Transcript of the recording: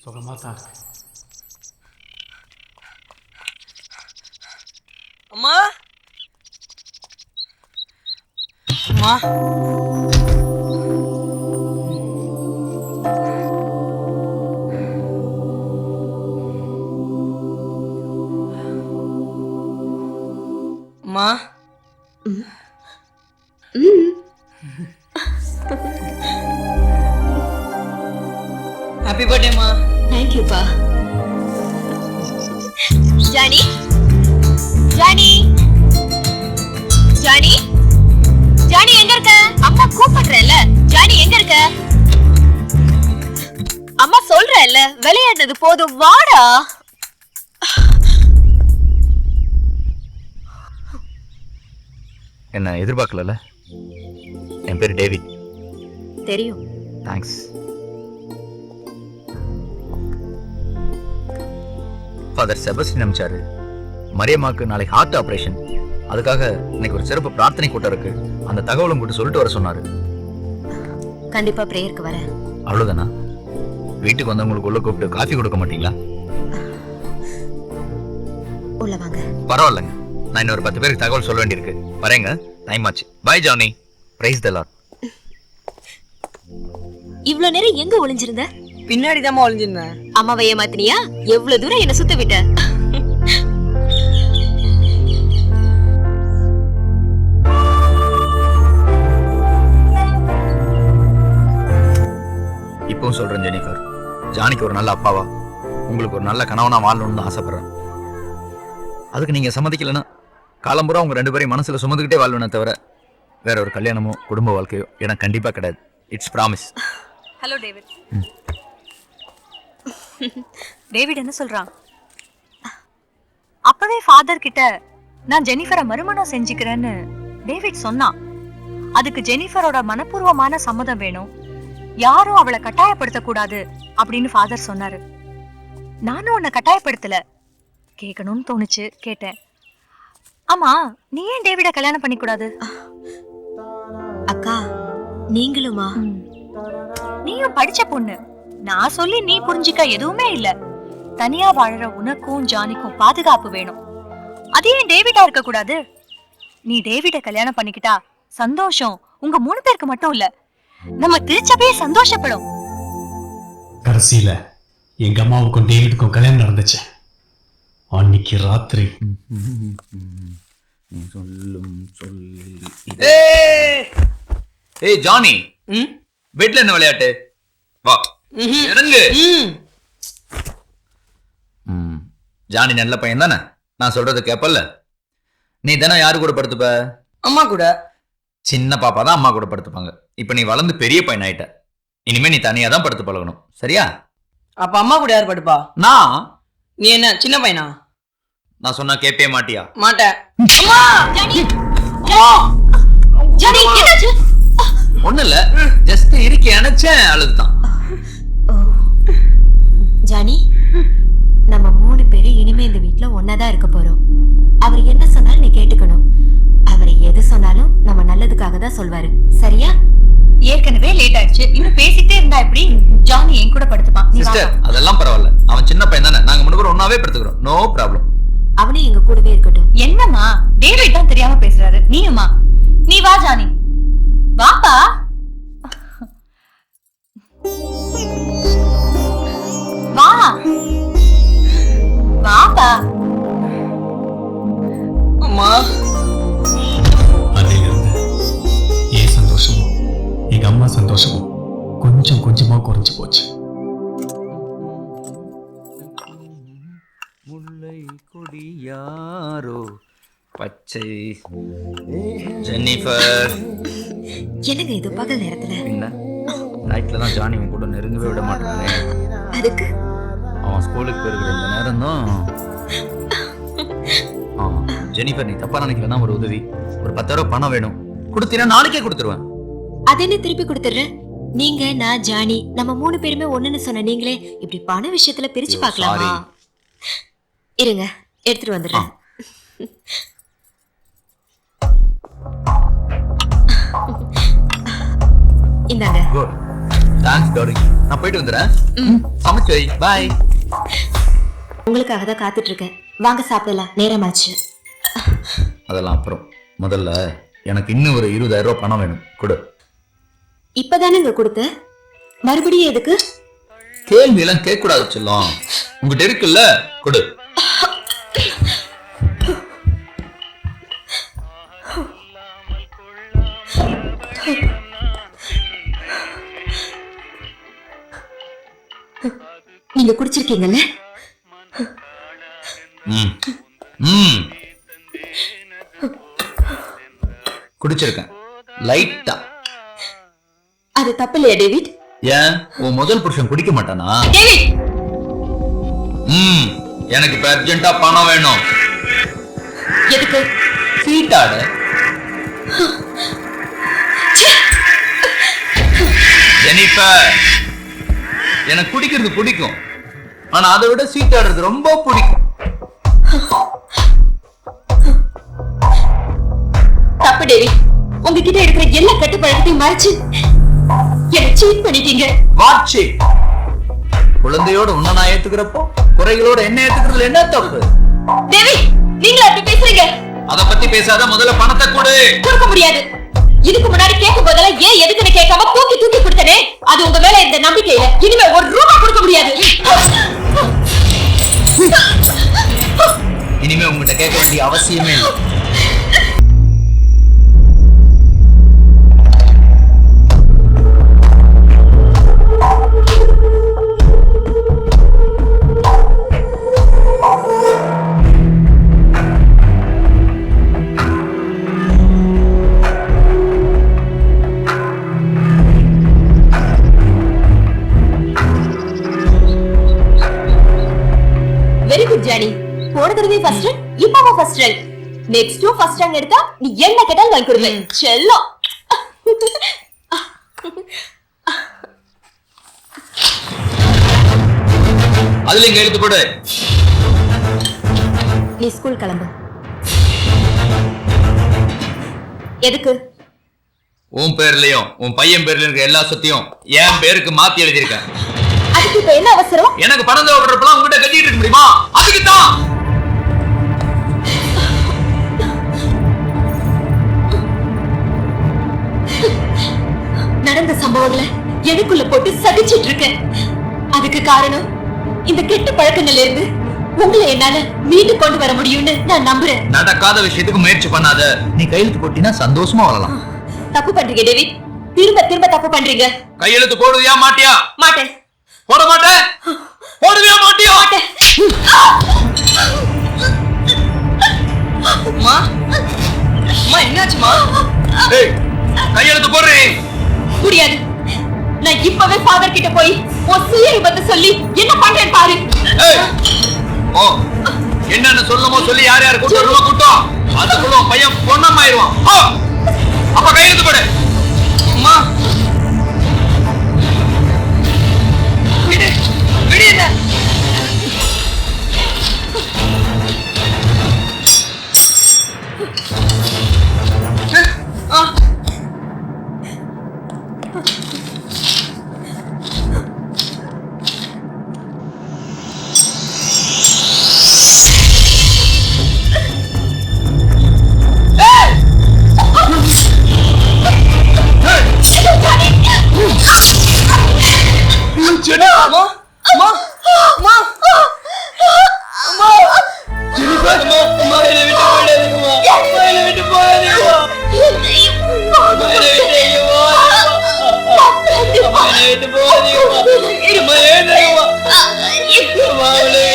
சுகமாக தான் இருக்கு. அம்மா அம்மா அம்மா ஹாப்பி பர்த்டேம்மா. தேங்க்யூப்பா. ஜானி ஜானி ஜானி ஜானி எங்க இருக்க? அம்மா கூப்பிடுறேன்ல. ஜானி எங்க இருக்க? அம்மா சொல்றேன்ல, விளையாடுனது போதும், வாடா. என்ன எதிர்பார்க்கல. என் பேர் டேவிட். தெரியும். தேங்க்ஸ். ஃபாதர் செபஸ்டின் அமிச்சாரு. மரியம்மாக்கு நாளைக்கு ஹார்ட் ஆபரேஷன். அதுக்காக இன்னைக்கு ஒரு சிறப்பு பிரார்த்தனை கூட்டம் இருக்கு. அந்த தகவலும் கூட்டு சொல்லிட்டு வர சொன்னாரு. கண்டிப்பா பிரேயருக்கு வரேன். அவ்வளவுதானா? வீட்டுக்கு வந்தவங்களுக்கு உள்ள கூப்பிட்டு காஃபி கொடுக்க மாட்டீங்களா? உள்ள வாங்க. பரவாயில்லைங்க, நான் இன்னொரு 10 பேருக்கு தகவல் சொல்ல வேண்டியிருக்கு. வரேங்க, டைம் ஆச்சு. Bye Johnny. Praise the Lord. இவ்வளவு நேரம் எங்க ஒளிஞ்சிருந்த? பின்னாடி தான் ஒளிஞ்சிருந்தேன். அம்மாவை ஏமாத்தினியா? எவ்வளவு தூரம் என்ன சுத்த விட்ட? இப்பவும் சொல்றேன் ஜெனிஃபர், ஜானிக்கு ஒரு நல்ல அப்பாவா, உங்களுக்கு ஒரு நல்ல கணவனா வாழணும்னு ஆசைப்படுறேன். அதுக்கு நீங்க சம்மதிக்கலன்னா காலம்புறா உங்க 2 பேரையும் மனசுல சுமந்துக்கிட்டே வாழ்வேனே தவிர வேற ஒரு கல்யாணமோ குடும்ப வாழ்க்கையோ எனக்கு கண்டிப்பா கிடையாது. It's promise. Hello David. David என்ன சொல்றான்? அப்பவே ஃபாதர் கிட்ட நான் ஜெனிஃபரை மறுமணம் செஞ்சுக்கிறேன்னு டேவிட் சொன்னான். அதுக்கு ஜெனிஃபரோட மனப்பூர்வமான சம்மதம் வேணும், யாரும் அவளை கட்டாயப்படுத்த கூடாது அப்படின்னு ஃபாதர் சொன்னாரு. நானும் உன்னை கட்டாயப்படுத்தல, கேட்கணும்னு தோணுச்சு, கேட்டேன். ஆமா, நீ ஏன் டேவிட கல்யாணம் பண்ணி கூடாது? அக்கா நீங்களுமா? நீயும் படிச்ச பொண்ணு, நான் சொல்லி நீ புரிஞ்சிக்க எதுவுமே இல்ல. தனியா வாழற உனக்கும் ஜானிக்கும் பாதுகாப்பு வேணும். அது ஏன் டேவிடா இருக்க கூடாது? நீ டேவிட கல்யாணம் பண்ணிக்கிட்டா சந்தோஷம் உங்க 3 பேருக்கு மட்டும் இல்ல, நம்ம திருச்சபையே சந்தோஷப்படும். கடைசியில எங்க அம்மாவுக்கும் டேவிடுக்கும் கல்யாணம் நடந்துச்சு. அன்னைக்கு ராத்திரி ஏய் ஜானி, பெட்ல என்ன விளையாட்டு? வா இறங்கு. ஜானி நல்ல பையன் தானே, நான் சொல்றது கேப்பல்ல? நீ தானே யாரு கூட படுத்துப்ப? அம்மா கூட. சின்ன பாப்பா தான் அம்மா கூட படுத்துப்பாங்க. இப்ப நீ வளர்ந்து பெரிய பையன் ஆயிட்ட. இனிமே நீ தனியா தான் படுத்து பழகணும், சரியா? அப்ப அம்மா கூட யார் படுப்பா? நான். நீ என்ன சின்ன பையனா? நான் சொன்னா கேப்பே மாட்டியா? மாட்டேன். ஒண்ணு இல்ல, ஜஸ்ட் இருக்கே அணைச்சேன், அழுதுதான். ஜானி, நம்ம 3 பேரும் இனிமே இந்த வீட்ல ஒன்னாதான் இருக்க போறோம். அவர் என்ன சொன்னாலும் நீ கேட்டுக்கணும். அவர் எது சொன்னாலும் நம்ம நல்லதுக்காக தான் சொல்வாரு, சரியா? ஏற்கனவே லேட் ஆயிடுச்சு, இன்னும் பேசிட்டே இருந்தா எப்படி? ஜானி என் கூட படுத்துப்பான். சிஸ்டர், அதெல்லாம் பரவாயில்ல, அவன் சின்ன பையன் தானே, நாங்க 3 பேரும் ஒன்னாவே படுத்துக்கிறோம், நோ ப்ராப்ளம். அவனே எங்க கூடவே இருக்கட்டும். என்னம்மா டேவிட் தான் தெரியாம பேசுறாரு, நீயுமா? நீ வா ஜானி, வாப்பா. வா வாப்பா. அம்மா, அன்னையிலிருந்து என் சந்தோஷமும் எங்க அம்மா சந்தோஷமும் கொஞ்சம் கொஞ்சமா குறைஞ்சு போச்சு. முல்லை கொடி யாரோ பச்சை. ஜெனிஃபர், என்னங்க இது பகல் நேரத்துல? என்ன நைட்ல தான் ஜானி கூட நெருங்கவே விட மாட்டானே. அதுக்கு அவன் ஸ்கூலுக்கு போயிருக்கிற இந்த நேரம் தான். ஜெனிஃபர், நீ தப்பா நினைக்கலன்னா ஒரு உதவி, ஒரு 10,000 பணம் வேணும், கொடுத்தீங்கன்னா நாளைக்கே கொடுத்துருவேன். அது என்ன திருப்பி கொடுத்துடுறேன்? நீங்க, நான், ஜானி நம்ம 3 பேருமே ஒண்ணுன்னு சொன்ன நீங்களே இப்படி பண விஷயத்துல பிரிச்சு பார்க்கலாமா? இருங்க, எடுத்துட்டு வந்துடுறேன். இந்தாங்க. Thanks darling. நான் போயிட்டு வந்துறேன். சமைச்சு வை. பை. உங்களுக்காக தான் காத்துட்டு இருக்கேன். வாங்க சாப்பிடலாம், நேரமாச்சு. அதெல்லாம் அப்புறம். முதல்ல எனக்கு இன்னும் ஒரு 20,000 ரூபாய் பணம் வேணும். கொடு. இப்பதானங்க கொடுத்த, மறுபடியும் எதுக்கு? கேள்வி எல்லாம் கேட்க கூடாது செல்லம். உங்ககிட்ட இருக்குல்ல, கொடு. நீங்க குடிச்சிருக்கீங்கல்ல? குடிச்சிருக்கேன் லைட்டா. அது தப்பு இல்லையா டேவிட்? ஏன் உன் முதல் புருஷன் குடிக்க மாட்டானா? டேவிட், எனக்கு இப்ப அர்ஜென்ட்டா பணம் வேணும். எதுக்கு? சீட்டாட. ஜெனிஃபர், எனக்கு குடிக்கிறது பிடிக்கும், ஆனா அதை விட சீட்டாடுறது ரொம்ப பிடிக்கும். தப்பு டேவிட். உங்ககிட்ட இருக்கிற எல்லா கட்டுப்பழக்கத்தையும் மறைச்சு என்ன சீட் பண்ணிட்டீங்க. வாட்சி குழந்தையோட உன்ன நான் ஏத்துக்கிறப்போ குறைகளோட என்ன ஏத்துக்கிறதுல என்ன தப்பு? டேவிட், நீங்களா அப்படி பேசுறீங்க? அத பத்தி பேசாத, முதல்ல பணத்தை கொடு. கொடுக்க முடியாது. இதுக்கு முன்னாடி கேட்கும் போதெல்லாம் ஏன் எதுக்குன்னு கேட்காம தூக்கி தூக்கி கொடுத்தனே, அது உங்க மேல இந்த நம்பிக்கையில. இனிமே ஒரு ரூபாய் கொடுக்க முடியாது. இனிமே உங்ககிட்ட கேட்க வேண்டிய அவசியமே இல்லை. Very good Johnny. போன தடவை ஃபர்ஸ்ட் ரேங்க், இப்பவும் ஃபர்ஸ்ட் ரேங்க். நெக்ஸ்டும் ஃபர்ஸ்ட் ரேங்க் எடுத்தா நீ என்ன கேட்டாலும் வாங்கி கொடுப்பேன். செல்லம். அதுல இங்க எழுத்து போடு. நீ ஸ்கூல் கிளம்பு. எதுக்கு? உன் பேர்லயும் உன் பையன் பேர்ல இருக்க எல்லா சொத்தையும் என் பேருக்கு மாத்தி எழுதியிருக்கேன். அதுக்கு இப்ப என்ன அவசரம்? எனக்கு பணம் தேவைப்படுறப்பெல்லாம் உங்ககிட்ட கட்டிட்டு இருக்க முடியுமா? அதுக்கு தான். நடந்த சம்பவங்களை எனக்குள்ள போட்டு சதிச்சிட்டு இருக்கேன். அதுக்கு காரணம் இந்த கெட்ட பழக்கங்கள்ல இருந்து உங்களை என்னால மீண்டு கொண்டு வர முடியும்னு நான் நம்புறேன். நடக்காத விஷயத்துக்கு முயற்சி பண்ணாத. நீ கையெழுத்து போட்டினா சந்தோஷமா வாழலாம். தப்பு பண்றீங்க டேவிட். திரும்ப திரும்ப தப்பு பண்றீங்க. கையெழுத்து போடுவியா மாட்டியா? மாட்டேன். போட மாட்டேன். போடுவியா மாட்டியா? மாட்டேன். அம்மா அம்மா என்னாச்சுமா? ஏய், கையெழுத்து போடுறே. முடியாது. நான் இப்பவே ஃபாதர் கிட்ட போய் உன் சுயரூபத்தை சொல்லி என்ன பண்றேன் பாரு. ஏய், ஓ என்னன்னு சொல்லுமோ சொல்லி யார் யார் கூட்டு வருமோ கூட்டம். அதுக்குள்ள உன் பையன் பொண்ணமாயிருவான். அப்ப கையெழுத்து போடு. அம்மா விடு விடு என்ன? அம்மா அம்மா அம்மா அம்மா ஜெனிஃபர், அம்மா என்னை விட்டு போயிடாதீங்கம்மா. அம்மா என்னை விட்டு போயிடாதீங்கம்மா. அம்மா என்னை விட்டு அம்மா என்னை விட்டு போயிடாதீங்கம்மா. அம்மா எழுந்திருங்கம்மா. அம்மா அவளை